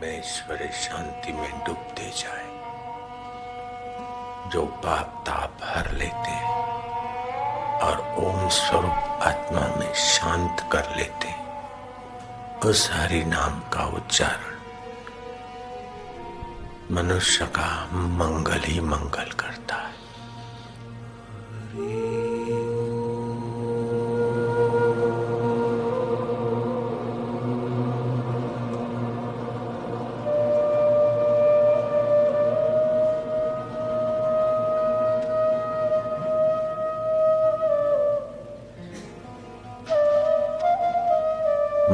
में ईश्वरी शांति में डूबते जाए, जो पाप ताप हर लेते हैं और ओम स्वरूप आत्मा में शांत कर लेते हैं। उस हरि नाम का उच्चारण मनुष्य का मंगल ही मंगल करता है।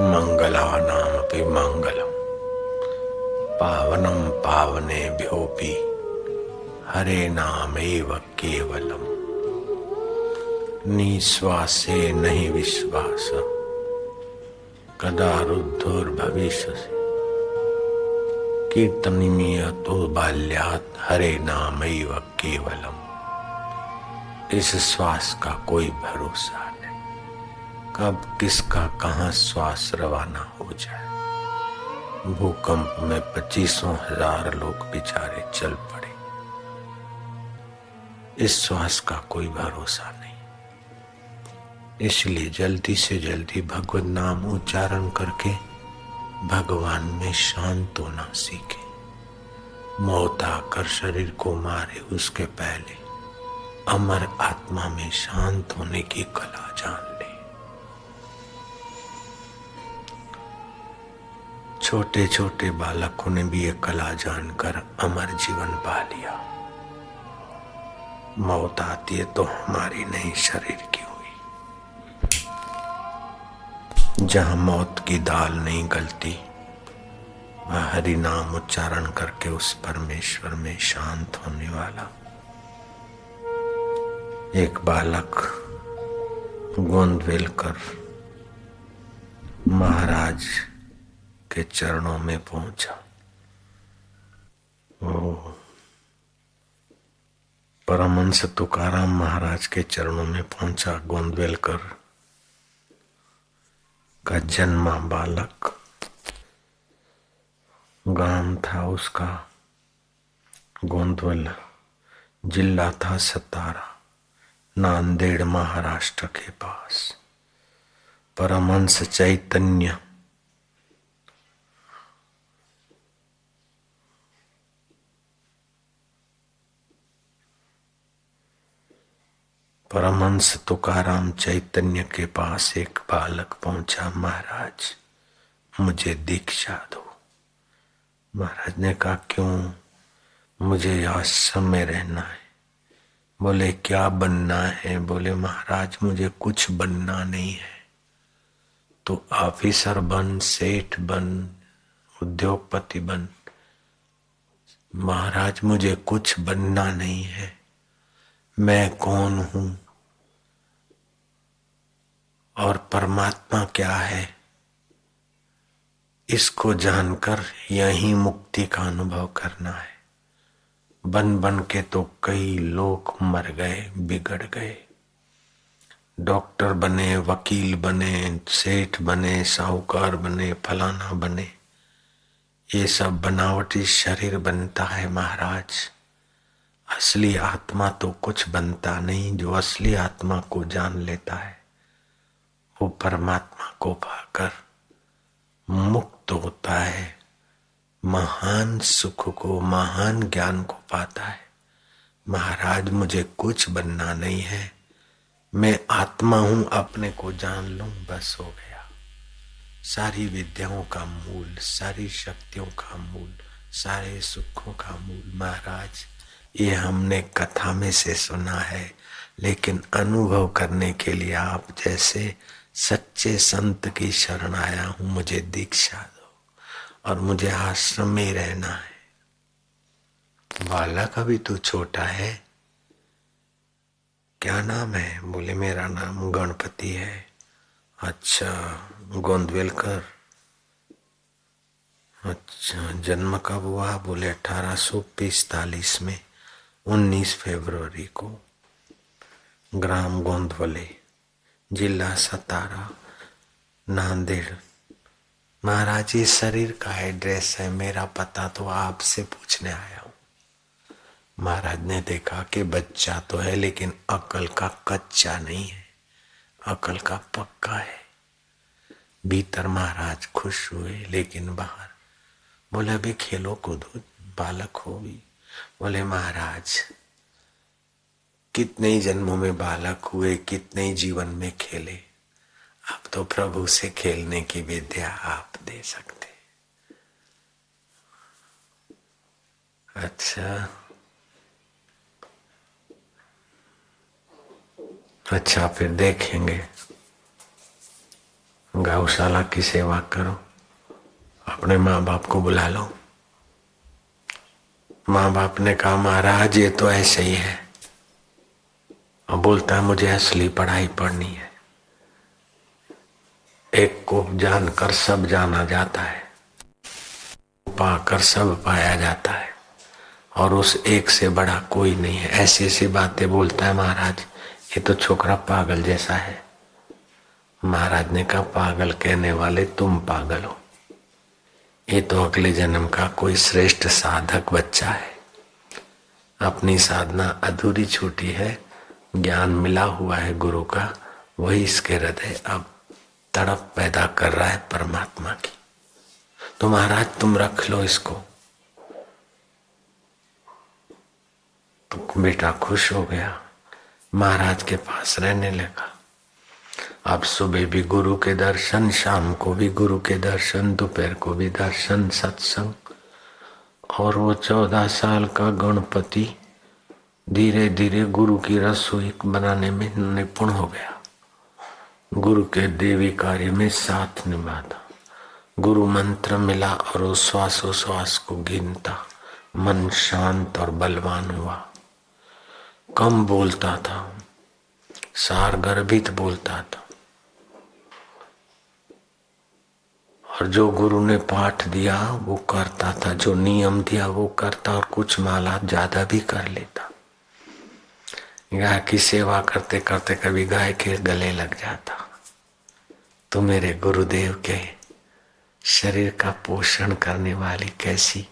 मंगलानामपि मंगलम पावनम पावनेभ्योऽपि हरे नामेव केवलम। निश्वासे नहीं विश्वास कदा रुद्धोर्भविष्यसि। कीर्तनीयतो बाल्यात् हरे नामैव केवलम। इस श्वास का कोई भरोसा नहीं, कब किसका कहाँ श्वास रवाना हो जाए। भूकंप में 25,000 लोग बेचारे चल पड़े। इस श्वास का कोई भरोसा नहीं, इसलिए जल्दी से जल्दी भगवत नाम उच्चारण करके भगवान में शांत होना सीखे। मौत आकर शरीर को मारे उसके पहले अमर आत्मा में शांत होने की कला जान ले। छोटे छोटे बालकों ने भी ये कला जानकर अमर जीवन पा लिया। मौत आती है तो हमारी नहीं, शरीर की हुई। जहां मौत की दाल नहीं गलती, वह हरि नाम उच्चारण करके उस परमेश्वर में शांत होने वाला। एक बालक गोंदवेलकर महाराज के चरणों में पहुंचा। वो परमहंस तुकाराम महाराज के चरणों में पहुंचा। गोंदवेलकर का जन्मा बालक, गांव था उसका गोंदवल, जिला था सतारा, नांदेड़ महाराष्ट्र के पास। परमहंस चैतन्य परमहंस तुकाराम चैतन्य के पास एक बालक पहुंचा। महाराज मुझे दीक्षा दो। महाराज ने कहा क्यों? मुझे आश्रम में रहना है। बोले क्या बनना है? बोले महाराज मुझे कुछ बनना नहीं है, तो ऑफिसर बन, सेठ बन, उद्योगपति बन। महाराज मुझे कुछ बनना नहीं है। मैं कौन हूं और परमात्मा क्या है, इसको जानकर यही मुक्ति का अनुभव करना है। बन बन के तो कई लोग मर गए, बिगड़ गए। डॉक्टर बने, वकील बने, सेठ बने, साहूकार बने, फलाना बने। ये सब बनावटी शरीर बनता है महाराज। असली आत्मा तो कुछ बनता नहीं। जो असली आत्मा को जान लेता है वो परमात्मा को पाकर मुक्त होता है, महान सुख को, महान ज्ञान को पाता है। महाराज मुझे कुछ बनना नहीं है, मैं आत्मा हूं, अपने को जान लूं, बस हो गया। सारी विद्याओं का मूल, सारी शक्तियों का मूल, सारे सुखों का मूल महाराज ये हमने कथा में से सुना है, लेकिन अनुभव करने के लिए आप जैसे सच्चे संत की शरण आया हूं। मुझे दीक्षा दो और मुझे आश्रम में रहना है। बालक अभी तू छोटा है, क्या नाम है? बोले मेरा नाम गणपति है। अच्छा गोंदवेलकर, अच्छा जन्म कब हुआ? बोले 1845 में 19 फरवरी को, ग्राम गोंदवले, जिला सतारा, नांदेड़ महाराज ये शरीर का एड्रेस है, मेरा पता तो आपसे पूछने आया हूं। महाराज ने देखा कि बच्चा तो है लेकिन अकल का कच्चा नहीं है, अकल का पक्का है। भीतर महाराज खुश हुए लेकिन बाहर बोले अभी खेलो कूदो, बालक हो भी। बोले महाराज कितने ही जन्मों में बालक हुए, कितने ही जीवन में खेले, अब तो प्रभु से खेलने की विद्या आप दे सकते। अच्छा फिर देखेंगे। गौशाला की सेवा करो, अपने माँ बाप को बुला लो। माँ बाप ने कहा महाराज ये तो ऐसे ही है, और बोलता है मुझे असली पढ़ाई पढ़नी है। एक को जानकर सब जाना जाता है, पाकर सब पाया जाता है, और उस एक से बड़ा कोई नहीं है। ऐसी ऐसी बातें बोलता है महाराज, ये तो छोकरा पागल जैसा है। महाराज ने कहा पागल कहने वाले तुम पागल हो, ये तो अगले जन्म का कोई श्रेष्ठ साधक बच्चा है। अपनी साधना अधूरी छूटी है, ज्ञान मिला हुआ है गुरु का, वही इसके हृदय अब तड़प पैदा कर रहा है परमात्मा की। तो महाराज तुम रख लो इसको। तो बेटा खुश हो गया, महाराज के पास रहने लगा। अब सुबह भी गुरु के दर्शन, शाम को भी गुरु के दर्शन, दोपहर को भी दर्शन, सत्संग। और वो 14 साल का गणपति धीरे धीरे गुरु की रसोई बनाने में निपुण हो गया। गुरु के देवी कार्य में साथ निभाता, गुरु मंत्र मिला और वो श्वासोश्वास को गिनता। मन शांत और बलवान हुआ, कम बोलता था, सारगर्भित बोलता था। और जो गुरु ने पाठ दिया वो करता था, जो नियम दिया वो करता, और कुछ माला ज्यादा भी कर लेता। गाय की सेवा करते करते कभी गाय के गले लग जाता। तो मेरे गुरुदेव के शरीर का पोषण करने वाली कैसी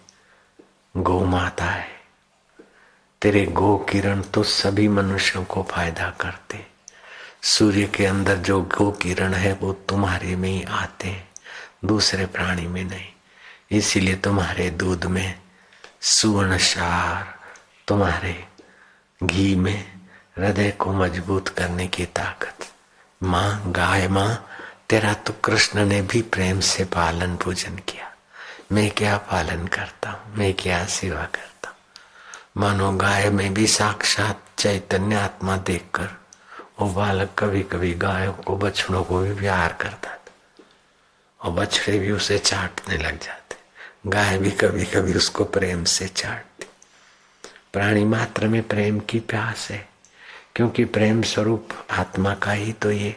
गौ माता है। तेरे गो किरण तो सभी मनुष्यों को फायदा करते। सूर्य के अंदर जो गो किरण है वो तुम्हारे में ही आते हैं, दूसरे प्राणी में नहीं। इसीलिए तुम्हारे दूध में सुवर्ण सार, तुम्हारे घी में हृदय को मजबूत करने की ताकत। माँ गाय माँ, तेरा तो कृष्ण ने भी प्रेम से पालन पूजन किया, मैं क्या पालन करता हूँ, मैं क्या सेवा करता हूँ। मानो गाय में भी साक्षात चैतन्य आत्मा देखकर वो बालक कभी कभी गायों को, बछड़ों को भी प्यार करता था, और बछड़े भी उसे चाटने लग जाते। गाय भी कभी कभी उसको प्रेम से चाटती। प्राणी मात्र में प्रेम की प्यास है, क्योंकि प्रेम स्वरूप आत्मा का ही तो ये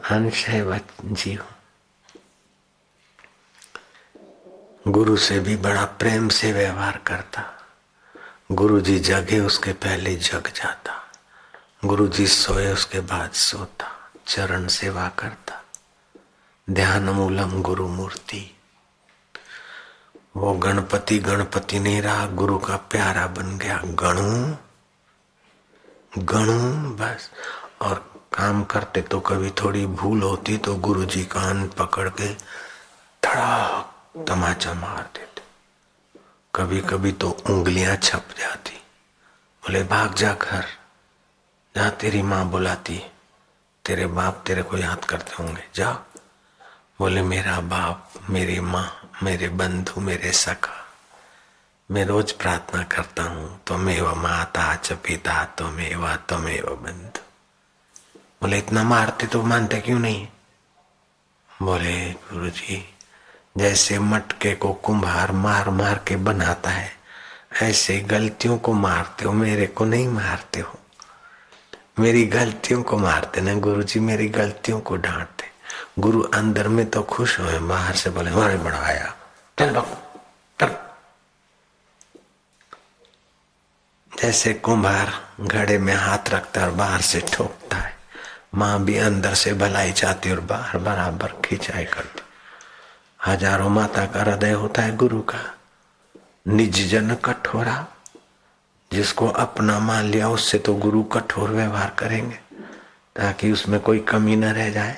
अंश है जीव। गुरु से भी बड़ा प्रेम से व्यवहार करता। गुरु जी जगे उसके पहले जग जाता, गुरु जी सोए उसके बाद सोता, चरण सेवा करता। ध्यान मूलम गुरु मूर्ति। वो गणपति गणपति नहीं रहा, गुरु का प्यारा बन गया। गणु गणु बस। और काम करते तो कभी थोड़ी भूल होती तो गुरु जी कान पकड़ के धड़ाक तमाचा मार देते। कभी कभी तो उंगलियां छप जाती। बोले भाग जा घर, जहाँ तेरी माँ बुलाती, तेरे बाप तेरे को याद करते होंगे, जा। बोले मेरा बाप, मेरी माँ, मेरे बंधु, मेरे सखा, मैं रोज प्रार्थना करता हूँ, त्वमेव माता च पिता त्वमेव बंधु। बोले इतना मारते तो मानते क्यों नहीं? बोले गुरुजी, जैसे मटके को कुम्हार मार मार के बनाता है, ऐसे गलतियों को मारते हो, मेरे को नहीं मारते हो। मेरी गलतियों को मारते ना गुरुजी, मेरी गलतियों को डांटते। गुरु अंदर में तो खुश हुए, बाहर से बोले हमारे बड़ा आया, चल बाबू चल। जैसे कुम्हार घड़े में हाथ रखता है और बाहर से ठोकता है, माँ भी अंदर से भलाई चाहती और बाहर बराबर खिंचाई करती। हजारों माता का हृदय होता है गुरु का। निज जन कठोरा, जिसको अपना मान लिया उससे तो गुरु कठोर व्यवहार करेंगे ताकि उसमें कोई कमी न रह जाए।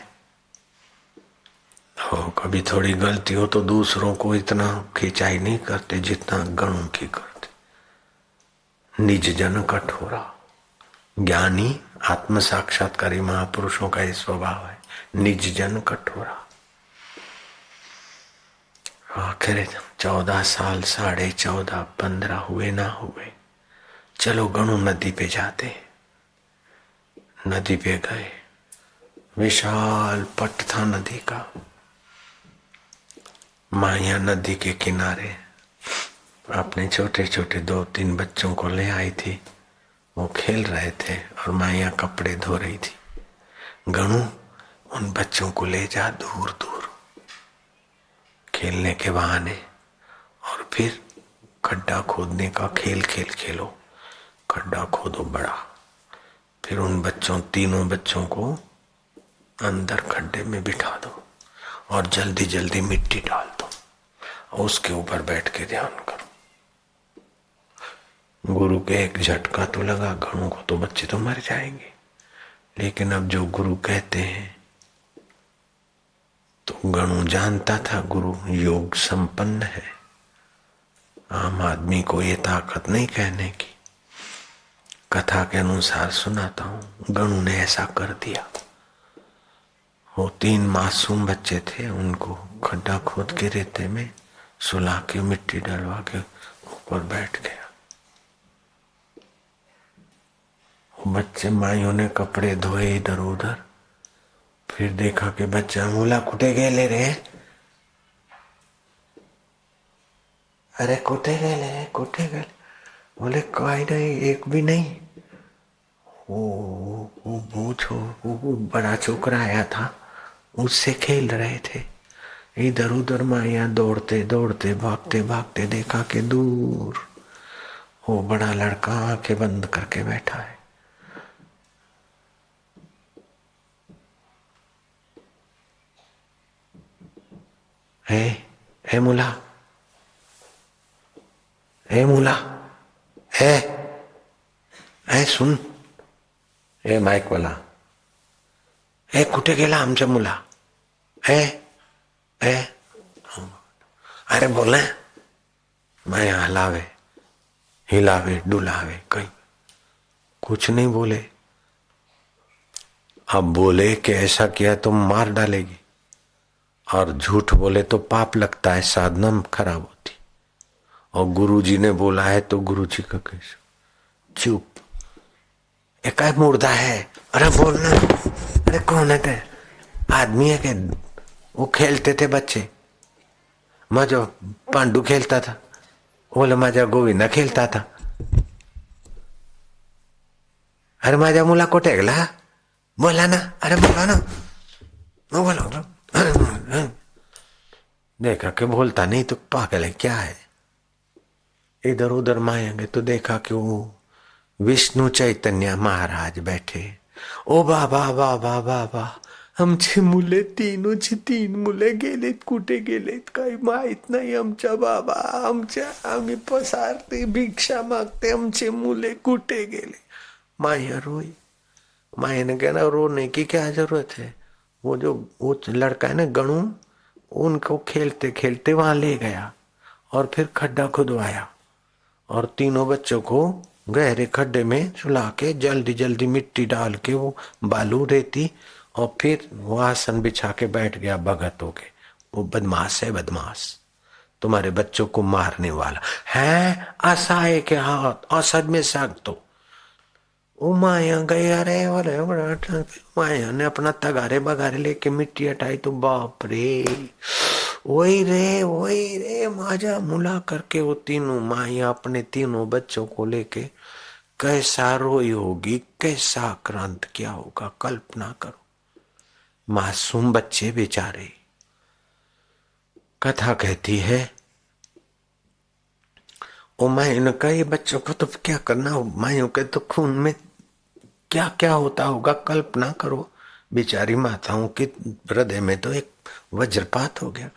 हो कभी थोड़ी गलती हो तो दूसरों को इतना खिंचाई नहीं करते जितना गणों की करते। निज जन कठोरा, ज्ञानी आत्म साक्षात्कारी महापुरुषों का ये स्वभाव है, निज जन कठोरा। आखिर 14 साल, 14.5, 15 हुए ना हुए, चलो गणु नदी पे जाते। नदी पे गए, विशाल पट था नदी का। माया नदी के किनारे अपने छोटे छोटे 2-3 बच्चों को ले आई थी। वो खेल रहे थे और माया कपड़े धो रही थी। गणु उन बच्चों को ले जा दूर दूर खेलने के बहाने, और फिर खड्डा खोदने का खेल खेलो। खड्डा खोदो बड़ा, फिर उन बच्चों, 3 बच्चों को अंदर खड्डे में बिठा दो और जल्दी जल्दी मिट्टी डाल दो और उसके ऊपर बैठ के ध्यान करो। गुरु के एक झटका तो लगा, गणों को तो बच्चे तो मर जाएंगे, लेकिन अब जो गुरु कहते हैं तो गणु जानता था गुरु योग संपन्न है। आम आदमी को ये ताकत नहीं कहने की। कथा के अनुसार सुनाता हूं, गणु ने ऐसा कर दिया। वो 3 मासूम बच्चे थे, उनको खड्डा खोद के रेते में सुला के मिट्टी डलवा के ऊपर बैठ गया। बच्चे, माइयों ने कपड़े धोए इधर उधर, फिर देखा कि बच्चा बोला कुटे गेले रे, अरे कुटे गेले कुटे गेले। बोले कोई नहीं, एक भी नहीं। वो बड़ा छोकरा आया था, उससे खेल रहे थे। इधर उधर माया दौड़ते दौड़ते भागते भागते देखा कि दूर वो बड़ा लड़का आंखें बंद करके बैठा है। ए मुला, ए मुला, ए सुन, ए माइक वाला, ए कुठे गेला आमचा मुला, ए अरे बोले। मैं हलावे हिलावे डुलावे, कहीं कुछ नहीं बोले। अब बोले कि ऐसा किया तो मार डालेगी, और झूठ बोले तो पाप लगता है, साधना खराब होती। और गुरुजी ने बोला है तो गुरुजी का कैसे? चुप, एक मुर्दा है। अरे बोलना, अरे कौन है? ते आदमी है के? वो खेलते थे बच्चे, मजा पांडू खेलता था, बोले मजा गोविंदा खेलता था। अरे मजा मुला को टेगला, बोला ना, अरे बोला ना, बोला। देखा कि बोलता नहीं तो पागल है क्या है। इधर उधर माएंगे तो देखा कि वो विष्णु चैतन्य महाराज बैठे। ओ बाबा बाबा बाबा, आमचे मुले 3 मुले गेलेत, कुठे गेलेत काही माहित नाही आमच्या बाबा। आम्ही पसारते, भिक्षा मागते, आमचे मुले कुठे गेले। माया रोई। माया ने कहना रोने की क्या जरूरत है। वो लड़का है ना गणु, उनको खेलते खेलते वहां ले गया और फिर खड्डा खुदवाया और 3 बच्चों को गहरे खड्डे में सुला के जल्दी जल्दी मिट्टी डाल के वो बालू रेती, और फिर वो आसन बिछा के बैठ गया भगत होके। वो बदमाश है, बदमाश, तुम्हारे बच्चों को मारने वाला है। आसाए के हाथ असद में साग तो वो माया गई। अरे माया ने अपना तगारे बगारे लेके मिट्टी हटाई तो बाप रे, वही रे माजा मुला करके वो 3 माया अपने 3 बच्चों को लेके कैसा रोई होगी, कैसा आक्रांत किया होगा, कल्पना करो। मासूम बच्चे बेचारे। कथा कहती है ओ माया ने कहा ये बच्चों को तो क्या करना, मायों के तो खून में क्या क्या होता होगा, कल्पना करो। बेचारी माताओं के हृदय में तो एक वज्रपात हो गया।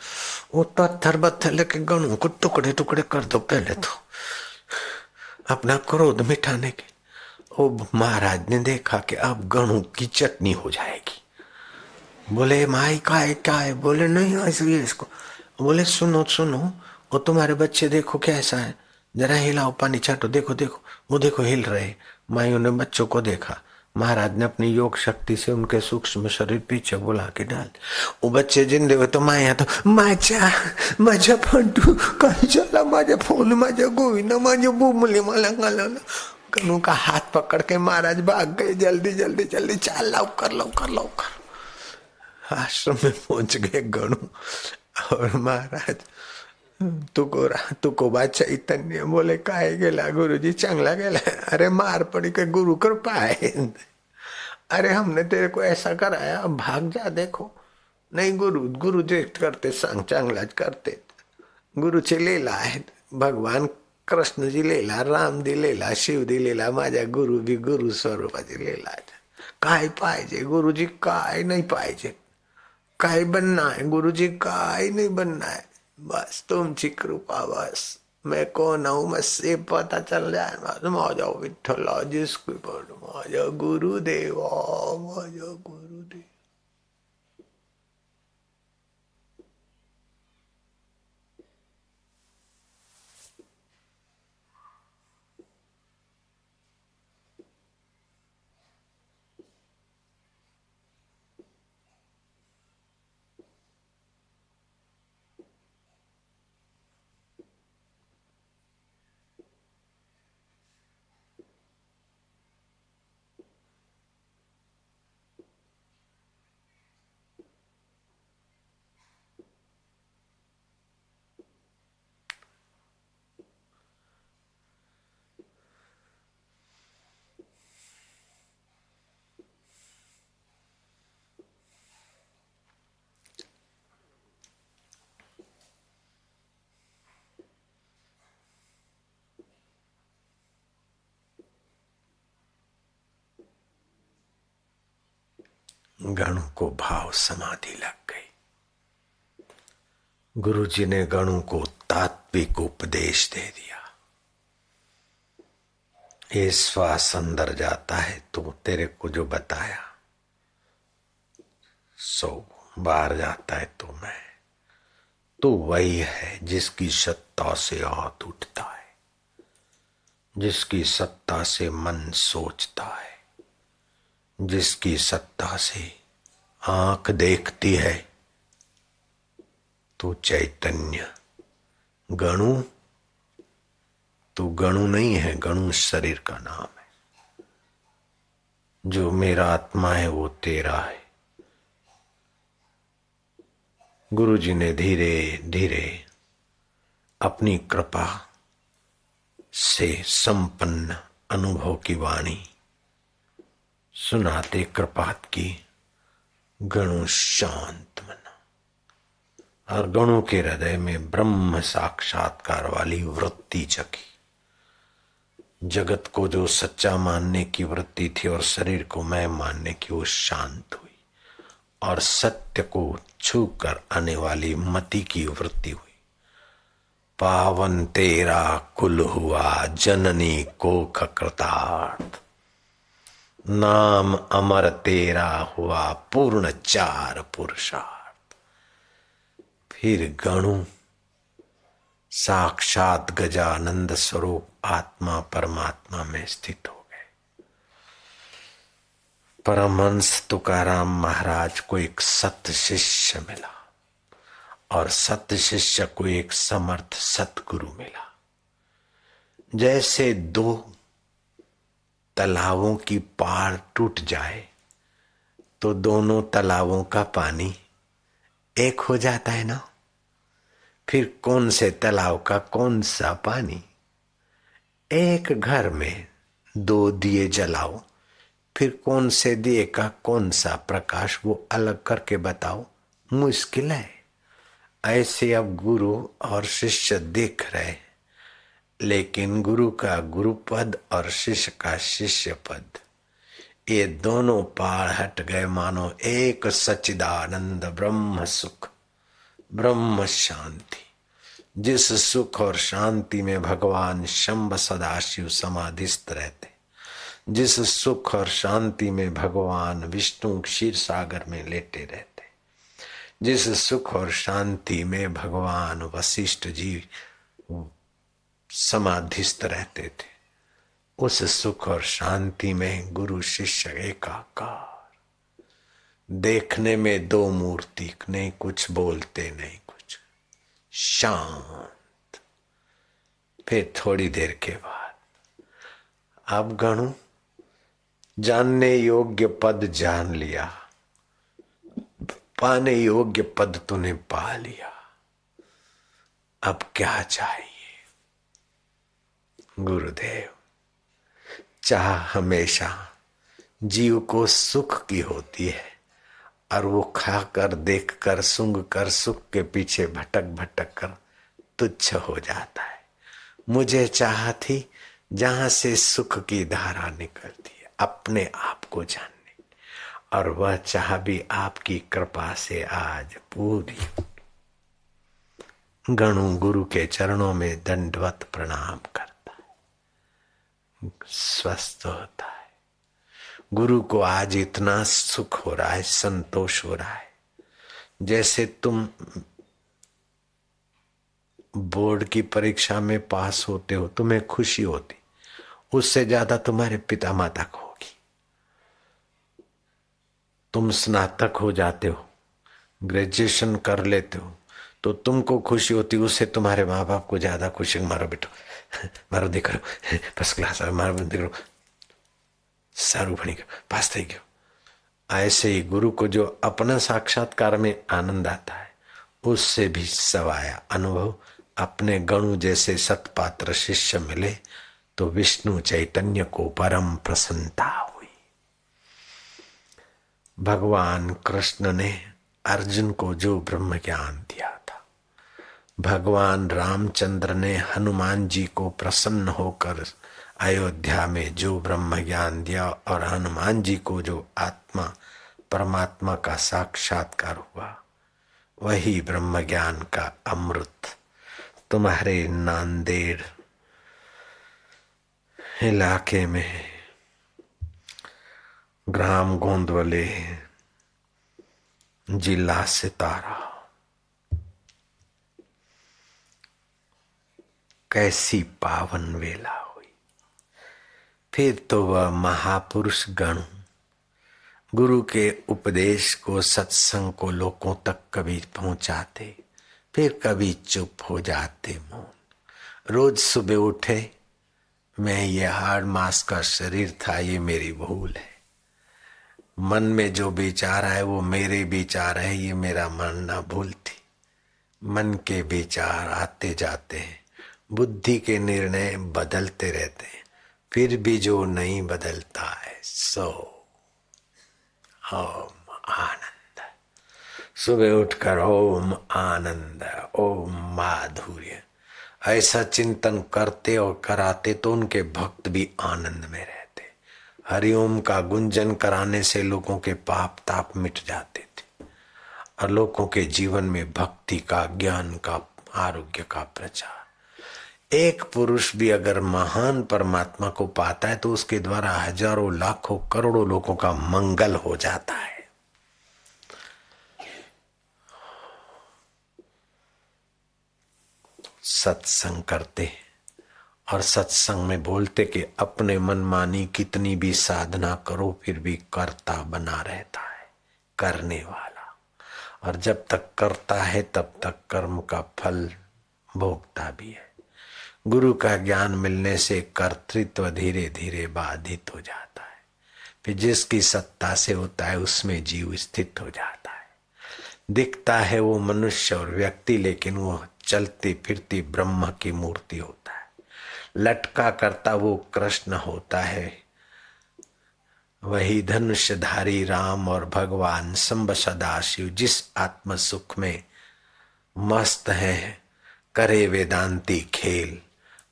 वो पत्थर बत्थर लेके गणों को टुकड़े टुकड़े कर दो पहले तो, अपना क्रोध मिटाने के। वो महाराज ने देखा कि अब गणों की चटनी हो जाएगी। बोले माई का है क्या है? बोले नहीं इसलिए इसको। बोले सुनो सुनो, वो तुम्हारे बच्चे देखो कैसा है, जरा हिलाओ, पानी छाटो, देखो देखो, वो देखो हिल रहे। माइयों ने बच्चों को देखा। महाराज ने अपनी योग शक्ति से उनके सूक्ष्म शरीर पीछे बुला के डाल। वो बच्चे जिंदे हुए तो माया तो माझ्या फंटू काही चला, माझ्या फोन, माझ्या गोविंदा, माझ्या बुमली मला घालवलं। कनू का हाथ पकड़ के महाराज भाग गए, जल्दी जल्दी जल्दी, चाल लवकर लवकर लवकर। आश्रम में पहुंच गए गणु। और महाराज तुकोबा चैतन्य बोले काय गेला गुरुजी? चांगला गेला। अरे मार पड़ी के गुरु कृपा है। अरे हमने तेरे को ऐसा कराया, अब भाग जा। देखो नहीं गुरु जे करते सांग चांगलाच करते। गुरुची लीला आहे, भगवान कृष्ण जी लीला, राम दी लीला, शिव दी लीला, माझ्या गुरु बी गुरु स्वरूपाची लीला। काय पाहिजे गुरुजी? काय नाही पाहिजे, काय बनना है गुरुजी? काय नहीं बनना है, बस तुमची कृपा, बस मैं कौन हूं मुझसे पता चल जाए। माझा विठ्ठला जिसकी पढ़ माझा गुरुदेवा, माझा गुरुदेव। गणु को भाव समाधि लग गई। गुरुजी ने गणु को तात्विक उपदेश दे दिया। ये श्वास अंदर जाता है तो तेरे को जो बताया, सो बाहर जाता है तो मैं, तो वही है जिसकी सत्ता से हाथ उठता है, जिसकी सत्ता से मन सोचता है, जिसकी सत्ता से आंख देखती है। तू चैतन्य गणु, तू गणु नहीं है, गणु शरीर का नाम है। जो मेरा आत्मा है वो तेरा है। गुरुजी ने धीरे धीरे अपनी कृपा से संपन्न अनुभव की वाणी सुनाते कृपात की। गणु शांत मना, और गणु के हृदय में ब्रह्म साक्षात्कार वाली वृत्ति जगी। जगत को जो सच्चा मानने की वृत्ति थी और शरीर को मैं मानने की, वो शांत हुई, और सत्य को छूकर आने वाली मति की वृत्ति हुई। पावन तेरा कुल हुआ, जननी कोख कृतार्थ, नाम अमर तेरा हुआ, पूर्ण चार पुरुषार्थ। फिर गणु साक्षात गजानंद स्वरूप आत्मा परमात्मा में स्थित हो गए। परमहंस तुकाराम महाराज को एक सत शिष्य मिला, और सत शिष्य को एक समर्थ सतगुरु मिला। जैसे दो तालाबों की पार टूट जाए तो दोनों तालाबों का पानी एक हो जाता है ना। फिर कौन से तालाब का कौन सा पानी? एक घर में दो दिए जलाओ, फिर कौन से दिए का कौन सा प्रकाश, वो अलग करके बताओ, मुश्किल है। ऐसे अब गुरु और शिष्य देख रहे, लेकिन गुरु का गुरु पद और शिष्य का शिष्य पद, ये दोनों पार हट गए, मानो एक सच्चिदानंद ब्रह्म सुख, ब्रह्म शांति। जिस सुख और शांति में भगवान शंभ सदाशिव समाधिस्थ रहते, जिस सुख और शांति में भगवान विष्णु क्षीर सागर में लेटे रहते, जिस सुख और शांति में भगवान वशिष्ठ जी समाधिस्थ रहते थे, उस सुख और शांति में गुरु शिष्य एकाकार, देखने में दो मूर्ति, नहीं कुछ बोलते नहीं कुछ, शांत। फिर थोड़ी देर के बाद अब गणु जानने योग्य पद जान लिया, पाने योग्य पद तूने पा लिया, अब क्या चाहिए? गुरुदेव, चाह हमेशा जीव को सुख की होती है, और वो खाकर देखकर सूंघ कर सुख के पीछे भटक भटक कर तुच्छ हो जाता है। मुझे चाह थी जहां से सुख की धारा निकलती है, अपने आप को जानने, और वह चाह भी आपकी कृपा से आज पूरी। गणु गुरु के चरणों में दंडवत प्रणाम करता है, स्वस्थ होता है। गुरु को आज इतना सुख हो रहा है, संतोष हो रहा है, जैसे तुम बोर्ड की परीक्षा में पास होते हो, तुम्हें खुशी होती, उससे ज्यादा तुम्हारे पिता माता को होगी। तुम स्नातक हो जाते हो, ग्रेजुएशन कर लेते हो, तो तुमको खुशी होती, उससे तुम्हारे माँ बाप को ज्यादा खुशी। मारो बेटो, मारो दिख रहो फर्स्ट क्लास, मारो दिख रहो सारू भणी गयो, पास थी गयो। ऐसे ही गुरु को जो अपना साक्षात्कार में आनंद आता है, उससे भी सवाया अनुभव अपने गणु जैसे सतपात्र शिष्य मिले तो विष्णु चैतन्य को परम प्रसन्नता हुई। भगवान कृष्ण ने अर्जुन को जो ब्रह्म ज्ञान दिया था, भगवान रामचंद्र ने हनुमान जी को प्रसन्न होकर अयोध्या में जो ब्रह्म ज्ञान दिया, और हनुमान जी को जो आत्मा परमात्मा का साक्षात्कार हुआ, वही ब्रह्म ज्ञान का अमृत तुम्हारे नांदेड़ इलाके में ग्राम गोंदवले जिला सितारा, कैसी पावन वेला हुई। फिर तो वह महापुरुष गण गुरु के उपदेश को, सत्संग को लोगों तक कभी पहुंचाते, फिर कभी चुप हो जाते मौन। रोज सुबह उठे, मैं ये हाड़ मांस का शरीर था, ये मेरी भूल है, मन में जो विचार है वो मेरे विचार है, ये मेरा मानना भूल थी। मन के विचार आते जाते हैं, बुद्धि के निर्णय बदलते रहते हैं, फिर भी जो नहीं बदलता है सो ओम आनंद। सुबह उठकर ओम आनंद, ओम माधुर्य, ऐसा चिंतन करते और कराते तो उनके भक्त भी आनंद में रहते। हरिओम का गुंजन कराने से लोगों के पाप ताप मिट जाते थे, और लोगों के जीवन में भक्ति का, ज्ञान का, आरोग्य का प्रचार। एक पुरुष भी अगर महान परमात्मा को पाता है तो उसके द्वारा हजारों लाखों करोड़ों लोगों का मंगल हो जाता है। सत्संग करते और सत्संग में बोलते कि अपने मनमानी कितनी भी साधना करो फिर भी कर्ता बना रहता है, करने वाला, और जब तक करता है तब तक कर्म का फल भोगता भी है। गुरु का ज्ञान मिलने से कर्तृत्व धीरे धीरे बाधित हो जाता है, फिर जिसकी सत्ता से होता है उसमें जीव स्थित हो जाता है। दिखता है वो मनुष्य और व्यक्ति, लेकिन वो चलती फिरती ब्रह्म की मूर्ति होता है। लटका करता वो कृष्ण होता है, वही धनुषधारी राम और भगवान शंभ सदाशिव जिस आत्म सुख में मस्त है, करे वेदांती खेल,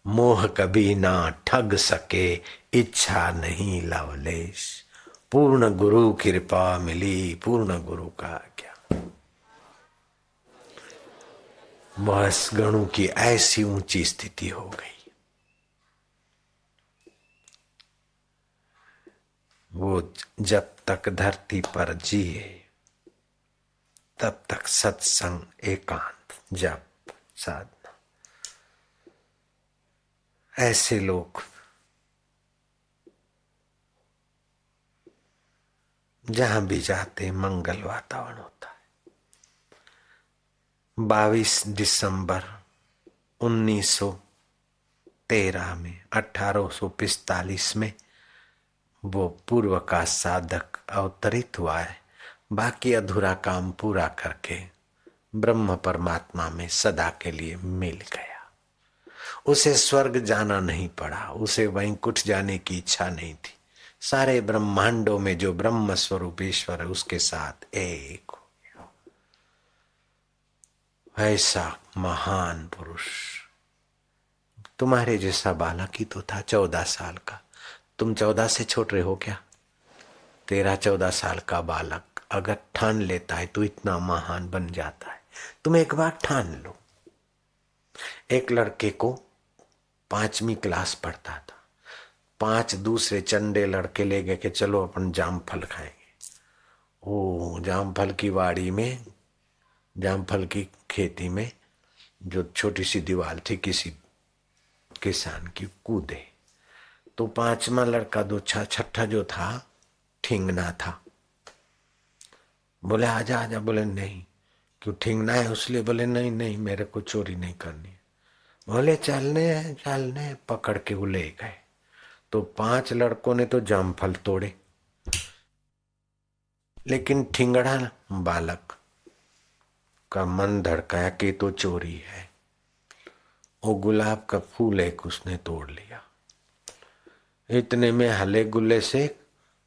मोह कभी ना ठग सके, इच्छा नहीं लवलेश, पूर्ण गुरु कृपा मिली, पूर्ण गुरु का क्या। बस गणु की ऐसी ऊंची स्थिति हो गई। वो जब तक धरती पर जिए तब तक सत्संग, एकांत, जप, साधना। ऐसे लोग जहां भी जाते मंगल वातावरण होता है। 22 दिसंबर 1913 में 1845 में वो पूर्व का साधक अवतरित हुआ है। बाकी अधूरा काम पूरा करके ब्रह्म परमात्मा में सदा के लिए मिल गया। उसे स्वर्ग जाना नहीं पड़ा, उसे वैकुंठ जाने की इच्छा नहीं थी। सारे ब्रह्मांडों में जो ब्रह्म स्वरूप ईश्वर है उसके साथ एक हो गया। ऐसा महान पुरुष। तुम्हारे जैसा बालक ही तो था, 14 साल का। तुम 14 से छोटे हो क्या? 13-14 साल का बालक अगर ठान लेता है तो इतना महान बन जाता है। तुम एक बार ठान लो। एक लड़के को 5वीं क्लास पढ़ता था, 5 दूसरे चंडे लड़के ले गए कि चलो अपन जामफल खाएंगे। ओ जामफल की वाड़ी में, जामफल की खेती में जो छोटी सी दीवार थी किसी किसान की, कूदे तो 5वां लड़का, दो छठा जो था ठिंगना था। बोले आजा आजा, बोले नहीं। क्यों ठिंगना है उसलिए? बोले नहीं नहीं, मेरे को चोरी नहीं करनी। बोले चलने चलने, पकड़ के वो ले गए। तो 5 लड़कों ने तो जामफल तोड़े, लेकिन ठिंगड़ा बालक का मन धड़काया कि तो चोरी है। वो गुलाब का फूल एक उसने तोड़ लिया। इतने में हले गुल्ले से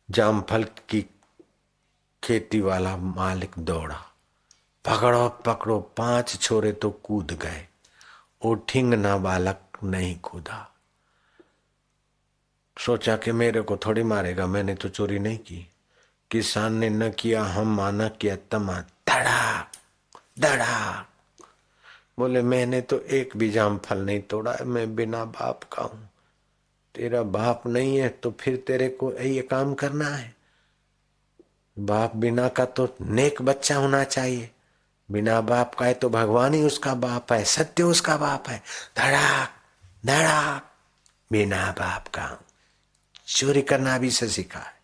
जामफल की खेती वाला मालिक दौड़ा, पकड़ो पकड़ो। 5 छोरे तो कूद गए, वो ठिंगना बालक नहीं कूदा। सोचा कि मेरे को थोड़ी मारेगा, मैंने तो चोरी नहीं की। किसान ने न किया हम, माना किया तमा, धड़ाक धड़ाक। बोले मैंने तो एक भी जामफल नहीं तोड़ा, मैं बिना बाप का हूं। तेरा बाप नहीं है तो फिर तेरे को ये काम करना है? बाप बिना का तो नेक बच्चा होना चाहिए, बिना बाप का है तो भगवान ही उसका बाप है, सत्य उसका बाप है। धड़ाक धड़ाक, बिना बाप का हूं। चोरी करना भी से सीखा है।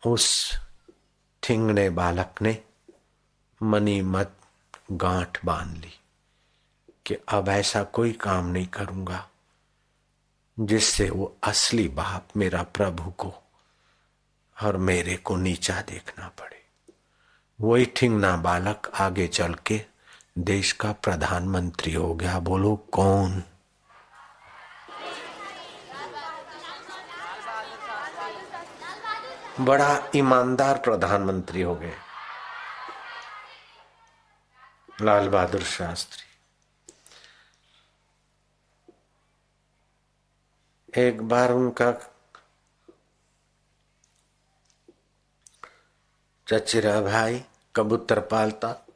उस ठिंगने बालक ने मनी मत गांठ बांध ली कि अब ऐसा कोई काम नहीं करूंगा जिससे वो असली बाप मेरा प्रभु को और मेरे को नीचा देखना पड़े। वही ठिंगना बालक आगे चल के देश का प्रधानमंत्री हो गया। बोलो कौन? बड़ा ईमानदार प्रधानमंत्री हो गए, लाल बहादुर शास्त्री। एक बार उनका चचेरा भाई कबूतर पालता,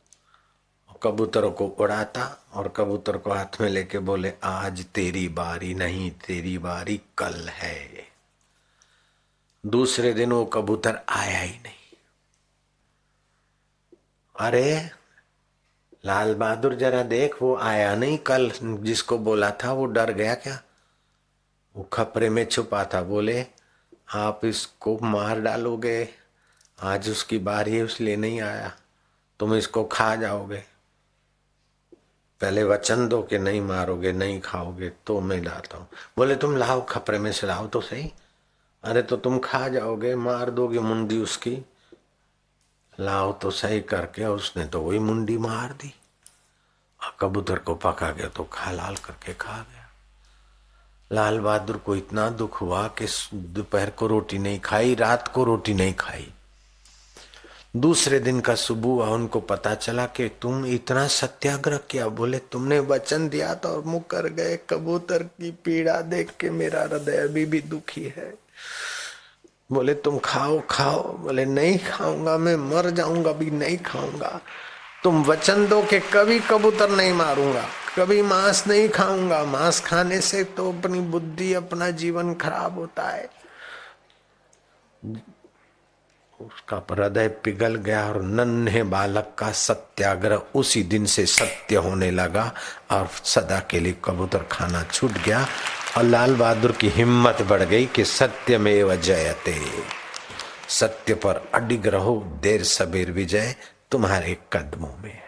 कबूतरों को उड़ाता और कबूतर को हाथ में लेके बोले आज तेरी बारी नहीं, तेरी बारी कल है। दूसरे दिन वो कबूतर आया ही नहीं। अरे लाल बहादुर जरा देख, वो आया नहीं, कल जिसको बोला था वो डर गया क्या? वो खपरे में छुपा था। बोले आप इसको मार डालोगे, आज उसकी बारी है इसलिए नहीं आया, तुम इसको खा जाओगे। पहले वचन दो कि नहीं मारोगे, नहीं खाओगे तो मैं डालता हूँ। बोले तुम लाओ, खपरे में से लाओ तो सही। अरे तो तुम खा जाओगे, मार दोगे मुंडी उसकी, लाओ तो सही करके। उसने तो वही मुंडी मार दी, कबूतर को पका गया तो खा लाल करके खा गया। लाल बहादुर को इतना दुख हुआ कि दोपहर को रोटी नहीं खाई, रात को रोटी नहीं खाई। दूसरे दिन का सुबह हुआ, उनको पता चला कि तुम इतना सत्याग्रह किया। बोले तुमने वचन दिया था और मुकर गए। कबूतर की पीड़ा देख के मेरा हृदय अभी भी दुखी है। बोले तुम खाओ खाओ। बोले नहीं खाऊंगा, मैं मर जाऊंगा भी नहीं खाऊंगा। तुम वचन दो कि कभी कबूतर नहीं मारूंगा, कभी मांस नहीं खाऊंगा। मांस खाने से तो अपनी बुद्धि, अपना जीवन खराब होता है। उसका हृदय पिघल गया और नन्हे बालक का सत्याग्रह उसी दिन से सत्य होने लगा और सदा के लिए कबूतर खाना छूट गया। और लाल बहादुर की हिम्मत बढ़ गई कि सत्यमेव जयते, सत्य पर अडिग रहो, देर सबेर विजय तुम्हारे कदमों में है।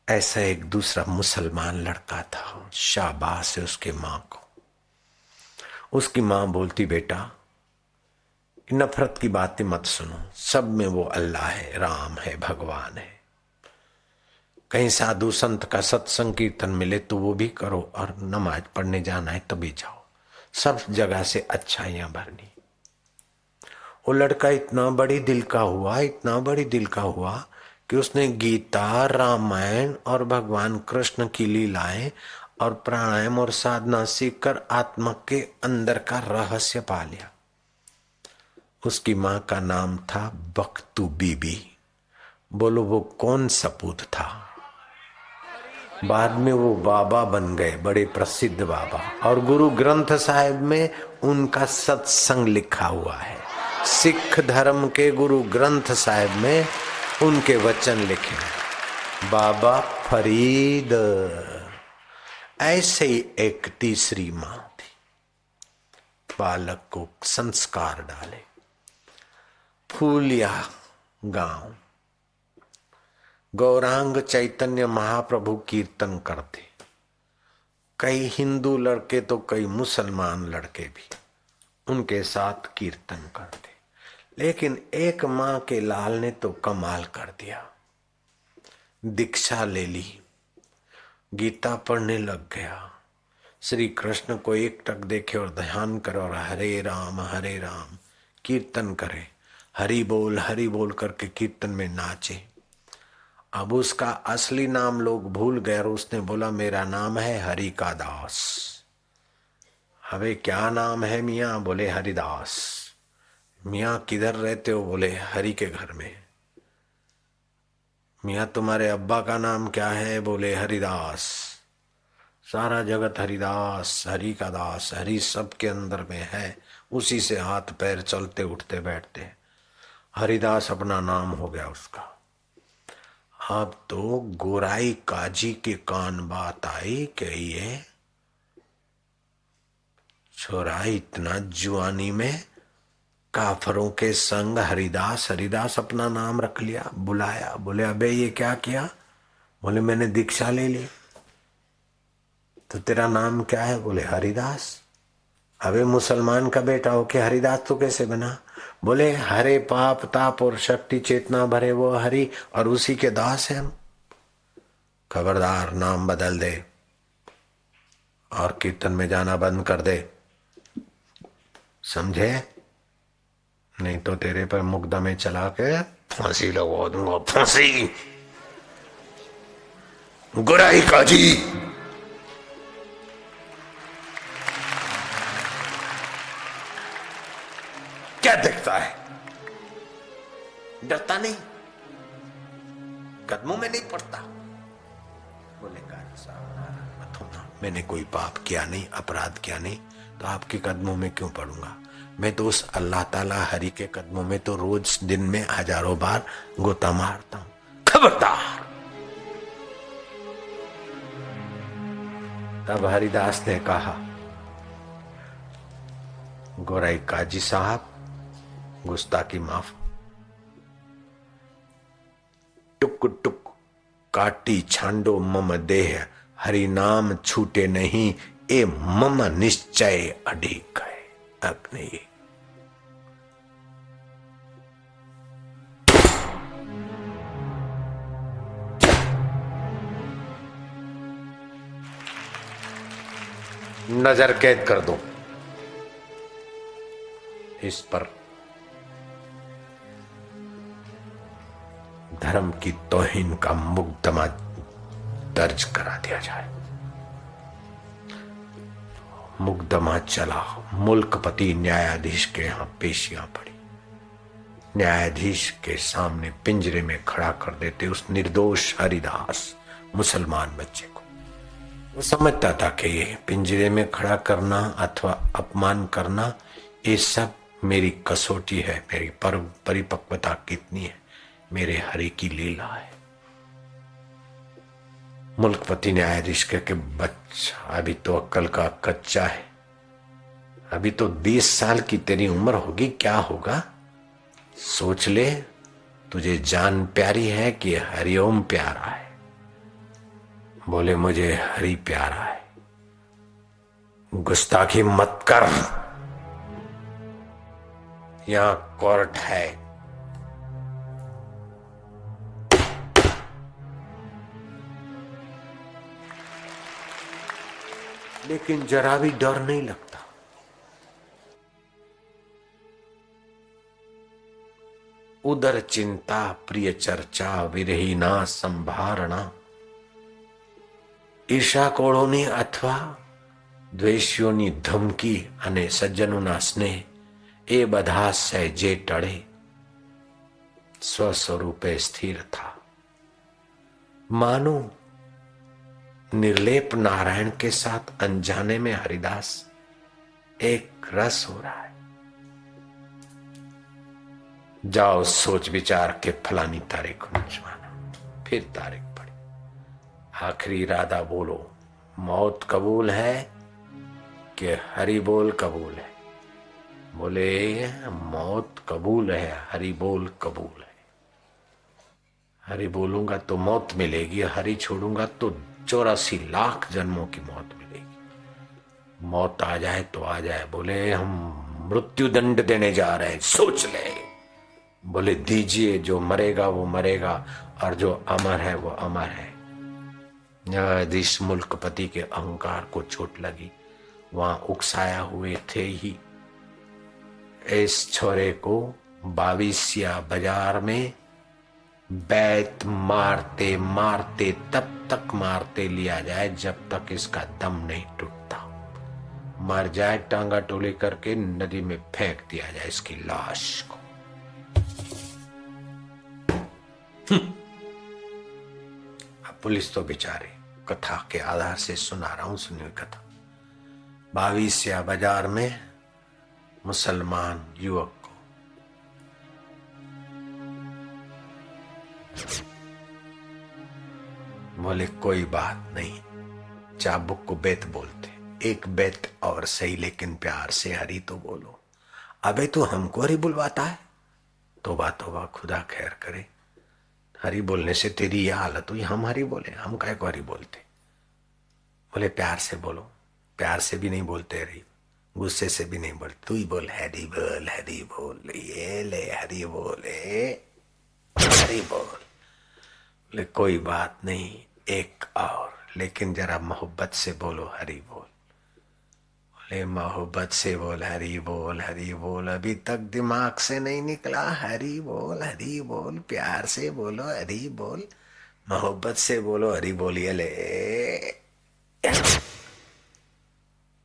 ऐसा एक दूसरा मुसलमान लड़का था, शाबाश है उसके मां को। उसकी मां बोलती बेटा नफरत की बातें मत सुनो, सब में वो अल्लाह है, राम है, भगवान है। कहीं साधु संत का सत्संग कीर्तन मिले तो वो भी करो, और नमाज पढ़ने जाना है तभी जाओ, सब जगह से अच्छाइयां भरनी। वो लड़का इतना बड़ी दिल का हुआ, इतना बड़ी दिल का हुआ कि उसने गीता, रामायण और भगवान कृष्ण की लीलाएं और प्राणायाम और साधना सीखकर आत्मा के अंदर का रहस्य पा लिया। उसकी मां का नाम था बख्तू बीबी। बोलो वो कौन सपूत था? बाद में वो बाबा बन गए, बड़े प्रसिद्ध बाबा। और गुरु ग्रंथ साहिब में उनका सत्संग लिखा हुआ है। सिख धर्म के गुरु ग्रंथ साहिब में उनके वचन लिखे हैं। बाबा फरीद। ऐसे ही एक तीसरी मां थी, बालक को संस्कार डाले। फूलिया गांव, गौरांग चैतन्य महाप्रभु कीर्तन करते। कई हिंदू लड़के तो कई मुसलमान लड़के भी उनके साथ कीर्तन करते। लेकिन एक मां के लाल ने तो कमाल कर दिया, दीक्षा ले ली, गीता पढ़ने लग गया। श्री कृष्ण को एक टक देखे और ध्यान करे और हरे राम कीर्तन करे, हरि बोल करके कीर्तन में नाचे। अब उसका असली नाम लोग भूल गए और उसने बोला मेरा नाम है हरि का दास। हवे क्या नाम है मियाँ? बोले हरिदास। मियाँ किधर रहते हो? बोले हरि के घर में। मियाँ तुम्हारे अब्बा का नाम क्या है? बोले हरिदास। सारा जगत हरिदास, हरि का दास, हरि सबके अंदर में है, उसी से हाथ पैर चलते उठते बैठते। हरिदास अपना नाम हो गया उसका। अब तो गोराई काजी के कान बात आई कि ये छोरा इतना जुआनी में काफरों के संग हरिदास अपना नाम रख लिया। बुलाया, बोले अबे ये क्या किया? बोले मैंने दीक्षा ले ली। तो तेरा नाम क्या है? बोले हरिदास। अबे मुसलमान का बेटा हो के हरिदास तो कैसे बना? बोले हरे पाप ताप और शक्ति चेतना भरे वो हरि, और उसी के दास हैं हम। खबरदार नाम बदल दे और कीर्तन में जाना बंद कर दे, समझे? नहीं तो तेरे पर मुकदमे चला के फांसी लगवा दूंगा, फांसी। गुराई काजी। क्या देखता है? डरता नहीं, कदमों में नहीं पड़ता। बोले काजी साहब मत होना, मैंने कोई पाप किया नहीं, अपराध किया नहीं, तो आपके कदमों में क्यों पड़ूंगा? मैं तो उस अल्लाह ताला हरि के कदमों में तो रोज दिन में हजारों बार गोता मारता हूं। खबरदार। तब हरिदास ने कहा गोराई काजी साहब गुस्ताखी माफ। टुक टुक काटी छांडो मम देह, हरि नाम छूटे नहीं, ए मम निश्चय अडिग है। अग्नि नजर कैद कर दो इस पर। धर्म की तौहीन का मुकदमा दर्ज करा दिया जाए। मुकदमा चला, मुल्कपति न्यायाधीश के यहाँ पेशियां पड़ी। न्यायाधीश के सामने पिंजरे में खड़ा कर देते उस निर्दोष हरिदास मुसलमान बच्चे को। वो समझता था कि ये पिंजरे में खड़ा करना अथवा अपमान करना, ये सब मेरी कसौटी है, मेरी परिपक्वता कितनी है, मेरे हरि की लीला है। मुल्कपति न्यायाधीश के बच्चा अभी तो अक्ल का कच्चा है, अभी तो 20 साल की तेरी उम्र होगी, क्या होगा सोच ले, तुझे जान प्यारी है कि हरिओम प्यारा है। बोले मुझे हरि प्यारा है। गुस्ताखी मत कर, यहां कोर्ट है। लेकिन जरा भी डर नहीं लगता। उदर चिंता प्रिय चर्चा विरहीना संभारणा, ઈર્ષાકોળોની અથવા દ્વેષીઓની ધમકી અને સજ્જનોના સ્નેહ એ બધા સહેજે ટળે, સ્વસ્વરૂપે સ્થિર था। मानो निर्लेप नारायण के साथ अनजाने में हरिदास एक रस हो रहा है। जाओ सोच विचार के फलानी तारीख को निजवाना। फिर तारीख पड़ी, आखिरी इरादा बोलो, मौत कबूल है कि हरि बोल कबूल है? बोले मौत कबूल है, हरि बोल कबूल है। हरि बोलूंगा तो मौत मिलेगी, हरि छोड़ूंगा तो 84 लाख जन्मों की मौत मिलेगी। मौत आ जाए तो आ जाए। बोले हम मृत्यु दंड देने जा रहे हैं, सोच ले। बोले दीजिए, जो मरेगा वो मरेगा और जो अमर है वो अमर है। न्यायाधीश मुल्कपति के अहंकार को चोट लगी, वहां उकसाया हुए थे ही इस छोरे को 22 बाजार में बैत मारते मारते तब तक मारते लिया जाए जब तक इसका दम नहीं टूटता। मर जाए टांगा टोली करके नदी में फेंक दिया जाए इसकी लाश को। अब पुलिस तो बेचारे कथा के आधार से सुना रहा हूं, सुनी कथा। 22 बाजार में मुसलमान युवक को बोले कोई बात नहीं, चाबुक को बेत बोलते, एक बेत और सही लेकिन प्यार से हरि तो बोलो। अबे तो हमको हरि बुलवाता है? तोबा तोबा, खुदा खैर करे। हरि बोलने से तेरी यह हालत हुई, हम हरि बोले? हम काहे को हरि बोलते? बोले प्यार से बोलो। प्यार से भी नहीं बोलते हरि, गुस्से से भी नहीं बोलते। तू ही बोल, हरि बोल, हरि बोल, ये ले हरि बोले, हरि बोल। बोले कोई बात नहीं, एक और, लेकिन जरा मोहब्बत से बोलो हरि बोल। बोले मोहब्बत से बोल, हरि बोल, हरि बोल। अभी तक दिमाग से नहीं निकला, हरि बोल, हरि बोल। प्यार से बोलो हरि बोल, मोहब्बत से बोलो हरि बोल। ये ले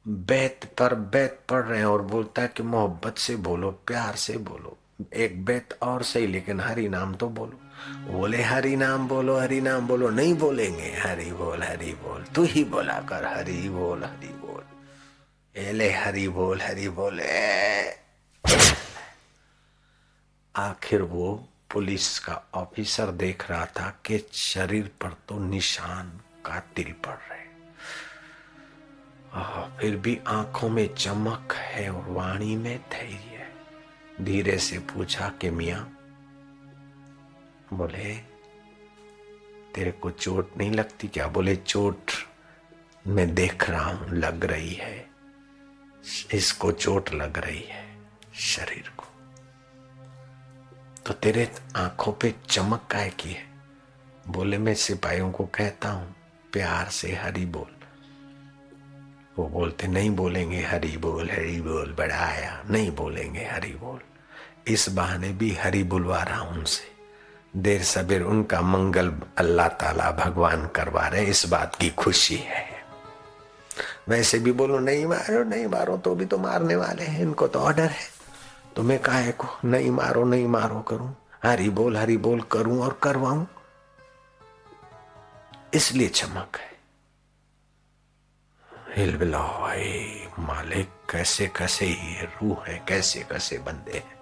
बैत पर बैत पढ़ रहे हैं और बोलता है कि मोहब्बत से बोलो, प्यार से बोलो, एक बैत और सही लेकिन हरि नाम तो बोलो। बोले हरि नाम बोलो, हरि नाम बोलो। नहीं बोलेंगे, हरि बोल, हरि बोल। तू ही बोला कर, हरि बोल, हरि बोल। एले हरि बोल, हरि बोल। आखिर वो पुलिस का ऑफिसर देख रहा था कि शरीर पर तो निशान कातिल पड़ रहे, फिर भी आंखों में चमक है और वाणी में धैर्य है। धीरे से पूछा कि मियां, बोले तेरे को चोट नहीं लगती क्या? बोले चोट मैं देख रहा हूं लग रही है, इसको चोट लग रही है शरीर को। तो तेरे आंखों पे चमक काहे की है? बोले मैं सिपाहियों को कहता हूं प्यार से हरि बोल। वो बोलते नहीं बोलेंगे हरि बोल, हरि बोल, बड़ा आया, नहीं बोलेंगे हरि बोल। इस बहाने भी हरि बुलवा रहा हूं उनसे। देर सबेर उनका मंगल अल्लाह ताला भगवान करवा रहे, इस बात की खुशी है। वैसे भी बोलो नहीं मारो नहीं मारो तो भी तो मारने वाले हैं, इनको तो ऑर्डर है। तो मैं काहे को नहीं मारो नहीं मारो करूं, हरी बोल करूं और करवाऊं। इसलिए चमक है। हिलबिलाओ मालिक, कैसे कैसे ये रूह है, कैसे कैसे बंदे हैं।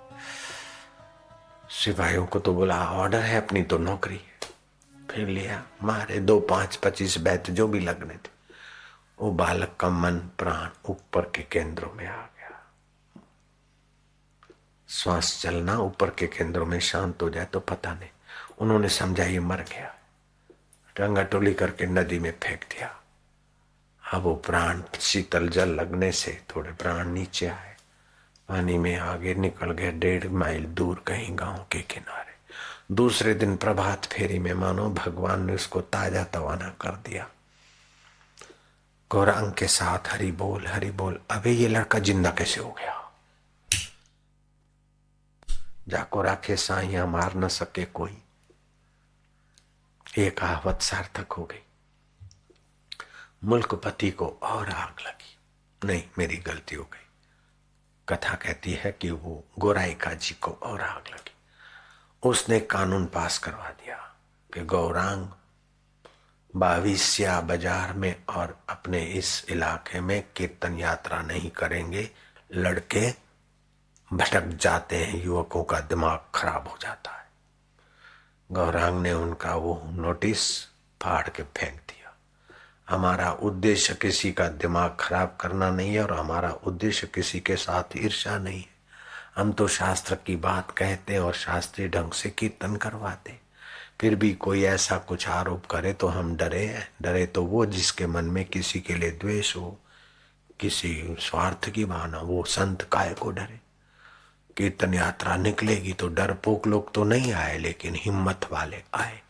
सिपाहियों को तो बोला ऑर्डर है, अपनी तो नौकरी है। फिर लिया, मारे 2, 5, 25 बैत जो भी लगने थे। वो बालक का मन प्राण ऊपर के केंद्रों में आ गया। श्वास चलना ऊपर के केंद्रों में शांत हो जाए तो पता नहीं। उन्होंने समझा ये मर गया, टंगा टोली करके नदी में फेंक दिया। अब वो प्राण शीतल जल लगने से थोड़े प्राण नीचे आए, पानी में आगे निकल गए 1.5 माइल दूर कहीं गांव के किनारे। दूसरे दिन प्रभात फेरी में मानो भगवान ने उसको ताजा तवाना कर दिया। गौरांग के साथ हरि बोल। अबे ये लड़का जिंदा कैसे हो गया? जाको राखे साइया मार न सके कोई, ये कहावत सार्थक हो गई। मुल्कपति को और आग लगी। नहीं, मेरी गलती हो गई। कथा कहती है कि वो गोराई काजी को और आग लगी। उसने कानून पास करवा दिया कि गौरांग 22 बाजार में और अपने इस इलाके में कीर्तन यात्रा नहीं करेंगे। लड़के भटक जाते हैं, युवकों का दिमाग खराब हो जाता है। गौरांग ने उनका वो नोटिस फाड़ के फेंक दिया। हमारा उद्देश्य किसी का दिमाग खराब करना नहीं है और हमारा उद्देश्य किसी के साथ ईर्ष्या नहीं है। हम तो शास्त्र की बात कहते और शास्त्रीय ढंग से कीर्तन करवाते। फिर भी कोई ऐसा कुछ आरोप करे तो हम डरे तो वो जिसके मन में किसी के लिए द्वेष हो, किसी स्वार्थ की भावना, वो संत काहे को डरे। कीर्तन यात्रा निकलेगी तो डरपोक लोग तो नहीं आए, लेकिन हिम्मत वाले आए।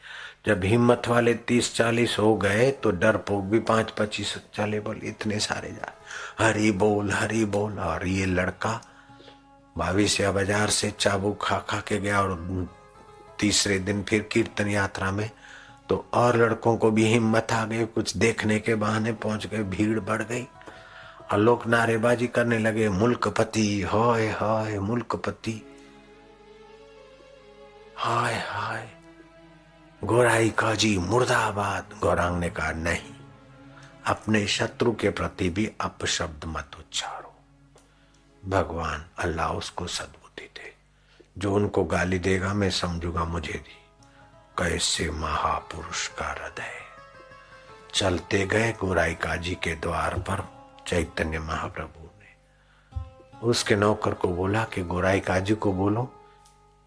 जब हिम्मत वाले 30-40 हो गए तो डरपोक भी 5-25 चले, बोल इतने सारे जा हरि बोल। और ये लड़का 22 बाजार से चाबुक खा खा के गया और तीसरे दिन फिर कीर्तन यात्रा में तो और लड़कों को भी हिम्मत आ गई, कुछ देखने के बहाने पहुंच गए, भीड़ बढ़ गई और लोग नारेबाजी करने लगे, मुल्कपति हाय हाय, मुल्कपति हाय हाय, गोराई काजी मुर्दाबाद। गौरांग ने कहा नहीं, अपने शत्रु के प्रति भी अपशब्द मत उच्चारो। भगवान अल्लाह उसको सद्बुद्धि दे, जो उनको गाली देगा मैं समझूंगा मुझे दी। कैसे महापुरुष का हृदय। चलते गए गोराई काजी के द्वार पर चैतन्य महाप्रभु ने उसके नौकर को बोला कि गोराई काजी को बोलो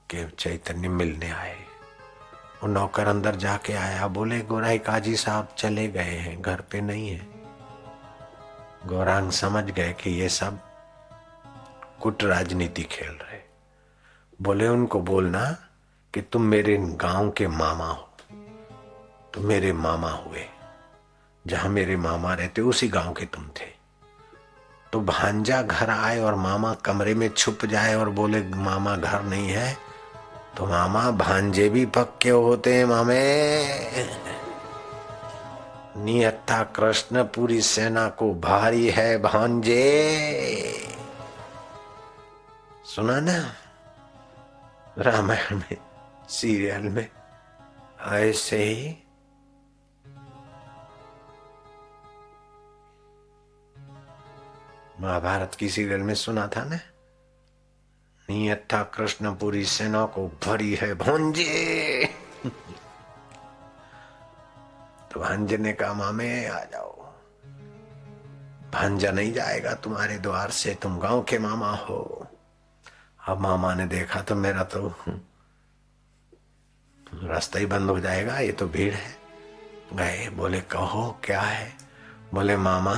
कि चैतन्य मिलने आए। वो नौकर अंदर जाके आया, बोले गोराई काजी साहब चले गए हैं, घर पे नहीं है। गौरांग समझ गए कि ये सब कुट राजनीति खेल रहे। बोले उनको बोलना कि तुम मेरे गांव के मामा हो, तुम मेरे मामा हुए, जहां मेरे मामा रहते उसी गांव के तुम थे। तो भांजा घर आए और मामा कमरे में छुप जाए और बोले मामा घर नहीं है, तो मामा भांजे भी पक्के होते हैं मामे। नियता कृष्ण पूरी सेना को भारी है भांजे। सुना ना रामायण में, सीरियल में, ऐसे ही महाभारत की सीरियल में सुना था ना, नियता कृष्ण पूरी सेना को भरी है भांजे। तो भांजे ने कहा मामे आ जाओ। भांजा नहीं जाएगा तुम्हारे द्वार से, तुम गांव के मामा हो। अब मामा ने देखा तो मेरा तो रास्ता ही बंद हो जाएगा, ये तो भीड़ है। गए, बोले कहो क्या है? बोले मामा,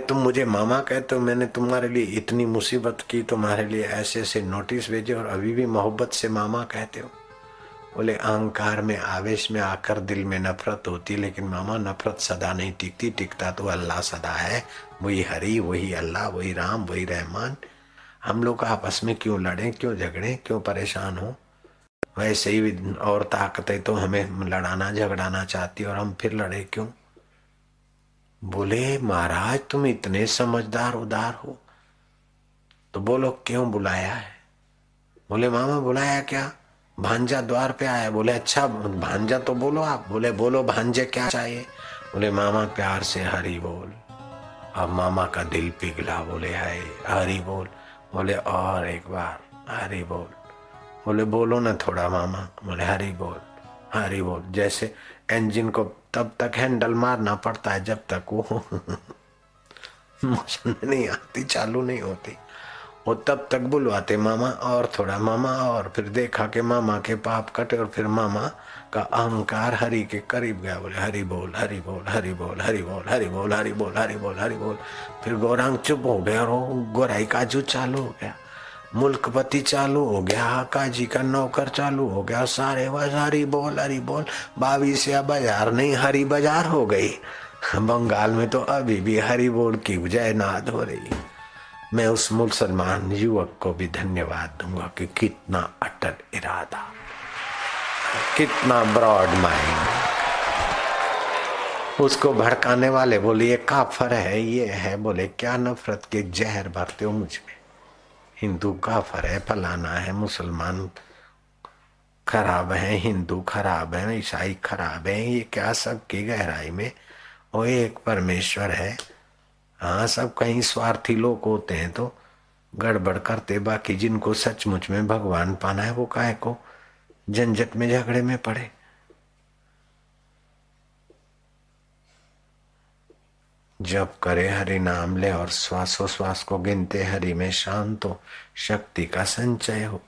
तुम मुझे मामा कहते हो, मैंने तुम्हारे लिए इतनी मुसीबत की, तुम्हारे लिए ऐसे ऐसे नोटिस भेजे और अभी भी मोहब्बत से मामा कहते हो। बोले अहंकार में आवेश में आकर दिल में नफरत होती, लेकिन मामा नफरत सदा नहीं टिकती, टिकता तो अल्लाह सदा है। वही हरि, वही अल्लाह, वही राम, वही रहमान। हम लोग आपस में क्यों लड़े, क्यों झगड़े, क्यों परेशान हो? वैसे ही और ताकतें तो हमें लड़ाना झगड़ाना चाहती और हम फिर लड़े क्यों? बोले महाराज तुम इतने समझदार उदार हो, तो बोलो क्यों बुलाया है? बोले मामा बुलाया क्या, भांजा द्वार पे आया। बोले अच्छा भांजा तो बोलो आप। बोले बोलो भांजे क्या चाहिए? बोले मामा प्यार से हरि बोल। अब मामा का दिल पिघला, बोले हाय हरि बोल। बोले और एक बार हरि बोल। बोले बोलो ना थोड़ा मामा। बोले हरि बोल हरि बोल। जैसे इंजन को तब तक हैंडल मारना पड़ता है जब तक वो मोशन नहीं आती, चालू नहीं होती, वो तब तक बुलवाते मामा और थोड़ा मामा। और फिर देखा कि मामा के पाप कटे और फिर मामा का अहंकार हरि के करीब गया। बोले हरि बोल हरि बोल हरि बोल हरि बोल हरि बोल हरि बोल हरि बोल हरि बोल। फिर गौरांग चुप हो गया और वो गोराई काजू चालू हो गया, मुल्कपति चालू हो गया, काजी का नौकर चालू हो गया, सारे बस हरि बोल हरि बोल। 22 बाजार नहीं हरि बाजार हो गई। बंगाल में तो अभी भी हरि बोल की जय नाद हो रही। मैं उस मुसलमान युवक को भी धन्यवाद दूंगा कि कितना अटल इरादा, कितना ब्रॉड माइंड। उसको भड़काने वाले बोले ये काफर है ये है। बोले क्या नफरत के जहर भरते हो मुझ में। हिंदू काफर है, फलाना है, मुसलमान खराब है, हिंदू खराब है, ईसाई खराब है, ये क्या सब की गहराई में वो एक परमेश्वर है। हाँ सब कहीं स्वार्थी लोग होते हैं तो गड़बड़ करते, बाकी जिनको सचमुच में भगवान पाना है वो काहे को झंझट में झगड़े में पड़े। जप करे हरि नाम ले और श्वासोश्वास को गिनते हरि में शांत हो, शक्ति का संचय हो।